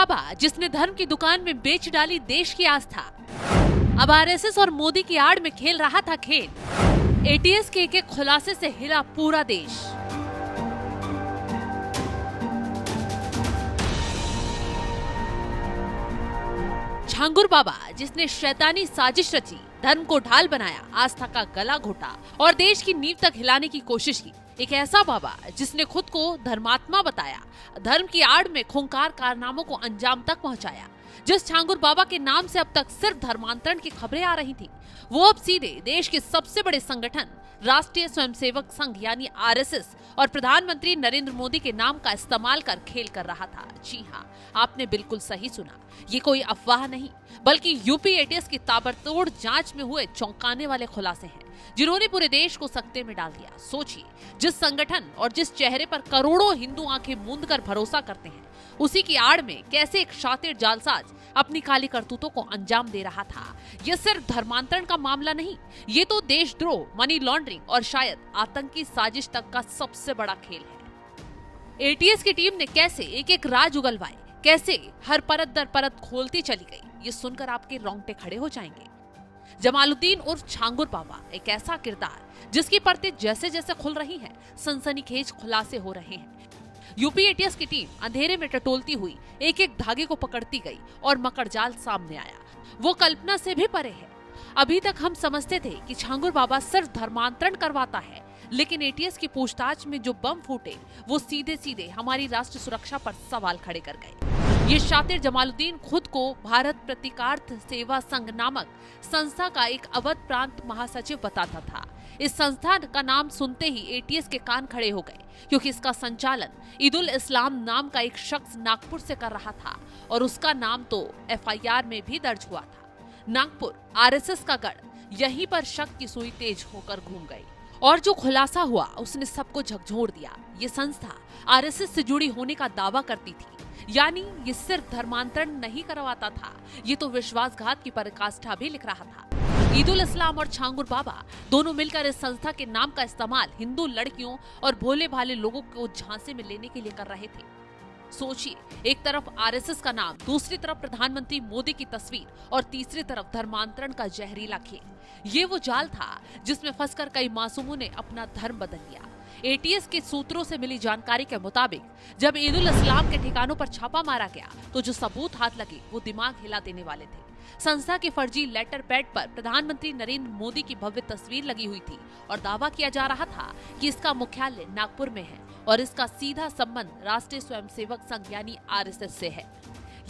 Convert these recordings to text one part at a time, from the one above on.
बाबा जिसने धर्म की दुकान में बेच डाली देश की आस्था, अब आरएसएस और मोदी की आड़ में खेल रहा था खेल। एटीएस के एक खुलासे से हिला पूरा देश। छांगुर बाबा जिसने शैतानी साजिश रची, धर्म को ढाल बनाया, आस्था का गला घोटा और देश की नींव तक हिलाने की कोशिश की। एक ऐसा बाबा जिसने खुद को धर्मात्मा बताया, धर्म की आड़ में खूंखार कारनामों को अंजाम तक पहुंचाया। जिस छांगुर बाबा के नाम से अब तक सिर्फ धर्मांतरण की खबरें आ रही थी, वो अब सीधे देश के सबसे बड़े संगठन राष्ट्रीय स्वयंसेवक संघ यानी आरएसएस और प्रधानमंत्री नरेंद्र मोदी के नाम का इस्तेमाल कर खेल कर रहा था। जी हाँ, आपने बिल्कुल सही सुना। ये कोई अफवाह नहीं, बल्कि यूपी एटीएस की ताबड़तोड़ जांच में हुए चौंकाने वाले खुलासे हैं, जिन्होंने पूरे देश को सकते में डाल दिया। सोचिए, जिस संगठन और जिस चेहरे पर करोड़ों हिंदू आंखें मूंद कर भरोसा करते हैं, उसी की आड़ में कैसे एक शातिर जालसाज अपनी काली करतूतों को अंजाम दे रहा था। यह सिर्फ धर्मांतरण का मामला नहीं, ये तो देशद्रोह, मनी लॉन्ड्रिंग और शायद आतंकी साजिश तक का सबसे बड़ा खेल है। एटीएस की टीम ने कैसे एक एक राज उगलवाए, कैसे हर परत दर परत खोलती चली गई, ये सुनकर आपके रोंगटे खड़े हो जाएंगे। जमालुद्दीन उर्फ छांगुर बाबा एक ऐसा किरदार जिसकी परतें जैसे जैसे खुल रही हैं, सनसनीखेज खुलासे हो रहे हैं। यूपी एटीएस की टीम अंधेरे में टटोलती हुई एक एक धागे को पकड़ती गई और मकड़जाल सामने आया। वो कल्पना से भी परे है। अभी तक हम समझते थे कि छांगुर बाबा सिर्फ धर्मांतरण करवाता है, लेकिन एटीएस की पूछताछ में जो बम फूटे वो सीधे सीधे हमारी राष्ट्र सुरक्षा पर सवाल खड़े कर गए। ये शातिर जमालुद्दीन खुद को भारत प्रतिकार्थ सेवा संघ नामक संस्था का एक अवध प्रांत महासचिव बताता था। इस संस्था का नाम सुनते ही एटीएस के कान खड़े हो गए, क्योंकि इसका संचालन ईदुल इस्लाम नाम का एक शख्स नागपुर से कर रहा था और उसका नाम तो एफआईआर में भी दर्ज हुआ था। नागपुर आरएसएस का गढ़, यहीं पर शक की सुई तेज होकर घूम गई और जो खुलासा हुआ उसने सबको झकझोर दिया। ये संस्था आरएसएस से जुड़ी होने का दावा करती थी, यानी ये सिर्फ धर्मांतरण नहीं करवाता था, ये तो विश्वासघात की पराकाष्ठा भी लिख रहा था। ईदुल इस्लाम और छांगुर बाबा दोनों मिलकर इस संस्था के नाम का इस्तेमाल हिंदू लड़कियों और भोले भाले लोगों को झांसे में लेने के लिए कर रहे थे। सोचिए, एक तरफ आरएसएस का नाम, दूसरी तरफ प्रधानमंत्री मोदी की तस्वीर और तीसरी तरफ धर्मांतरण का जहरीला खेल। ये वो जाल था जिसमें फंसकर कई मासूमों ने अपना धर्म बदल लिया। एटीएस के सूत्रों से मिली जानकारी के मुताबिक जब ईदुल इस्लाम के ठिकानों पर छापा मारा गया तो जो सबूत हाथ लगे वो दिमाग हिला देने वाले थे। संस्था के फर्जी लेटर पैड पर प्रधानमंत्री नरेंद्र मोदी की भव्य तस्वीर लगी हुई थी और दावा किया जा रहा था कि इसका मुख्यालय नागपुर में है और इसका सीधा संबंध राष्ट्रीय स्वयंसेवक संघ यानी आरएसएस से है।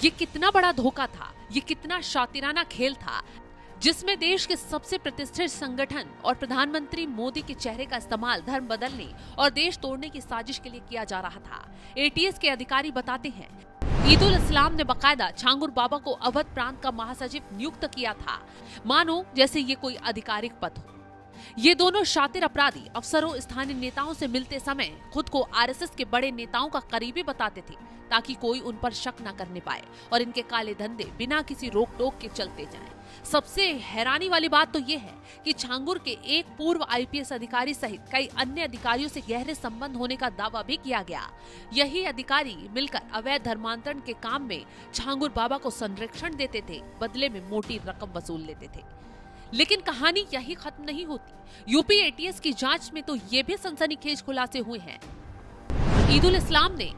ये कितना बड़ा धोखा था, ये कितना शातिराना खेल था, जिसमें देश के सबसे प्रतिष्ठित संगठन और प्रधानमंत्री मोदी के चेहरे का इस्तेमाल धर्म बदलने और देश तोड़ने की साजिश के लिए किया जा रहा था। एटीएस के अधिकारी बताते हैं, ईदुल इस्लाम ने बकायदा छांगुर बाबा को अवध प्रांत का महासचिव नियुक्त किया था, मानो जैसे ये कोई आधिकारिक पद हो। ये दोनों शातिर अपराधी अफसरों, स्थानीय नेताओं से मिलते समय खुद को आरएसएस के बड़े नेताओं का करीबी बताते थे, ताकि कोई उन पर शक न करने पाए और इनके काले धंधे बिना किसी रोक टोक के चलते जाएं। सबसे हैरानी वाली बात तो ये है कि छांगुर के एक पूर्व आईपीएस अधिकारी सहित कई अन्य अधिकारियों से गहरे संबंध होने का दावा भी किया गया। यही अधिकारी मिलकर अवैध धर्मांतरण के काम में छांगुर बाबा को संरक्षण देते थे, बदले में मोटी रकम वसूल लेते थे। लेकिन कहानी यही खत्म नहीं होती। यूपी एटीएस की जांच में तो ये भी सनसनीखेज खुलासे हुए हैं। ईदुल इस्लाम ने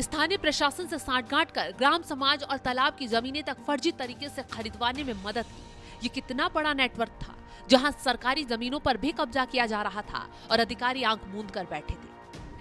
स्थानीय प्रशासन से सांठगांठ कर ग्राम समाज और तालाब की जमीनें तक फर्जी तरीके से खरीदवाने में मदद की। ये कितना बड़ा नेटवर्क था, जहां सरकारी जमीनों पर भी कब्जा किया जा रहा था और अधिकारी आंख मूंद कर बैठे थे।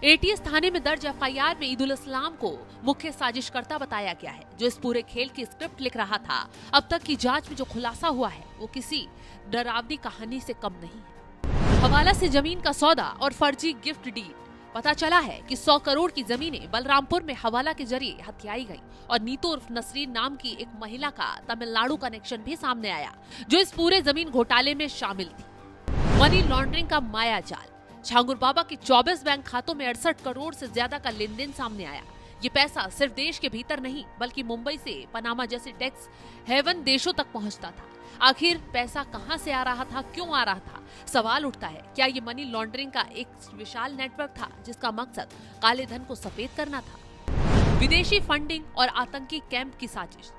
एटीएस थाने में दर्ज एफआईआर में ईदुल इस्लाम को मुख्य साजिशकर्ता बताया गया है, जो इस पूरे खेल की स्क्रिप्ट लिख रहा था। अब तक की जांच में जो खुलासा हुआ है वो किसी डरावनी कहानी से कम नहीं है। हवाला से जमीन का सौदा और फर्जी गिफ्ट डीड। पता चला है कि 100 करोड़ की जमीनें बलरामपुर में हवाला के जरिए हथियाई गई और नीतू उर्फ नसरीन नाम की एक महिला का तमिलनाडु कनेक्शन भी सामने आया, जो इस पूरे जमीन घोटाले में शामिल थी। मनी लॉन्ड्रिंग का माया जाल। छांगुर बाबा के 24 बैंक खातों में 68 करोड़ से ज्यादा का लेन देन सामने आया। ये पैसा सिर्फ देश के भीतर नहीं, बल्कि मुंबई से पनामा जैसे टैक्स हेवन देशों तक पहुंचता था। आखिर पैसा कहां से आ रहा था, क्यों आ रहा था? सवाल उठता है, क्या ये मनी लॉन्ड्रिंग का एक विशाल नेटवर्क था जिसका मकसद काले धन को सफेद करना था? विदेशी फंडिंग और आतंकी कैंप की साजिश।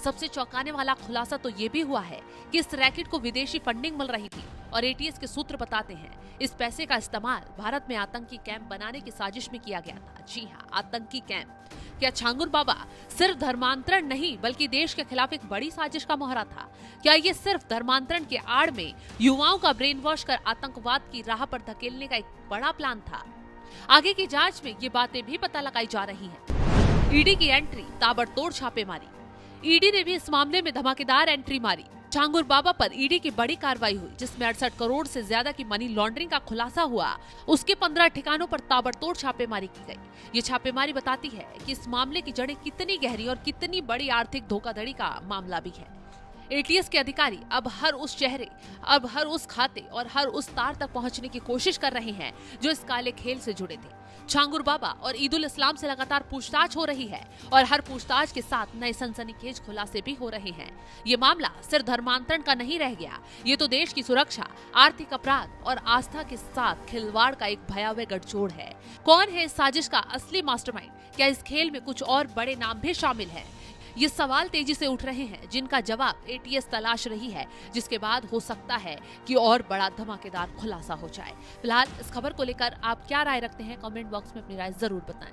सबसे चौंकाने वाला खुलासा तो ये भी हुआ है कि इस रैकेट को विदेशी फंडिंग मिल रही थी और एटीएस के सूत्र बताते हैं इस पैसे का इस्तेमाल भारत में आतंकी कैंप बनाने की साजिश में किया गया था। जी हाँ, आतंकी कैंप। क्या छांगुर बाबा सिर्फ धर्मांतरण नहीं बल्कि देश के खिलाफ एक बड़ी साजिश का मोहरा था? क्या ये सिर्फ धर्मांतरण के आड़ में युवाओं का ब्रेन वॉश कर आतंकवाद की राह पर धकेलने का एक बड़ा प्लान था? आगे की जांच में ये बातें भी पता लगाई जा रही हैं। ईडी की एंट्री, ताबड़तोड़ छापेमारी। ईडी ने भी इस मामले में धमाकेदार एंट्री मारी। छांगुर बाबा पर ईडी की बड़ी कार्रवाई हुई जिसमें 68 करोड़ से ज्यादा की मनी लॉन्ड्रिंग का खुलासा हुआ। उसके 15 ठिकानों पर ताबड़तोड़ छापेमारी की गई। ये छापेमारी बताती है कि इस मामले की जड़ें कितनी गहरी और कितनी बड़ी आर्थिक धोखाधड़ी का मामला भी है। एटीएस के अधिकारी अब हर उस चेहरे, अब हर उस खाते और हर उस तार तक पहुंचने की कोशिश कर रहे हैं जो इस काले खेल से जुड़े थे। छांगुर बाबा और ईदुल इस्लाम से लगातार पूछताछ हो रही है और हर पूछताछ के साथ नए सनसनीखेज खुलासे भी हो रहे हैं। ये मामला सिर्फ धर्मांतरण का नहीं रह गया, ये तो देश की सुरक्षा, आर्थिक अपराध और आस्था के साथ खिलवाड़ का एक भयावह गठजोड़ है। कौन है इस साजिश का असली मास्टरमाइंड? क्या इस खेल में कुछ और बड़े नाम भी शामिल हैं? ये सवाल तेजी से उठ रहे हैं जिनका जवाब एटीएस तलाश रही है, जिसके बाद हो सकता है कि और बड़ा धमाकेदार खुलासा हो जाए। फिलहाल इस खबर को लेकर आप क्या राय रखते हैं? कमेंट बॉक्स में अपनी राय जरूर बताएं।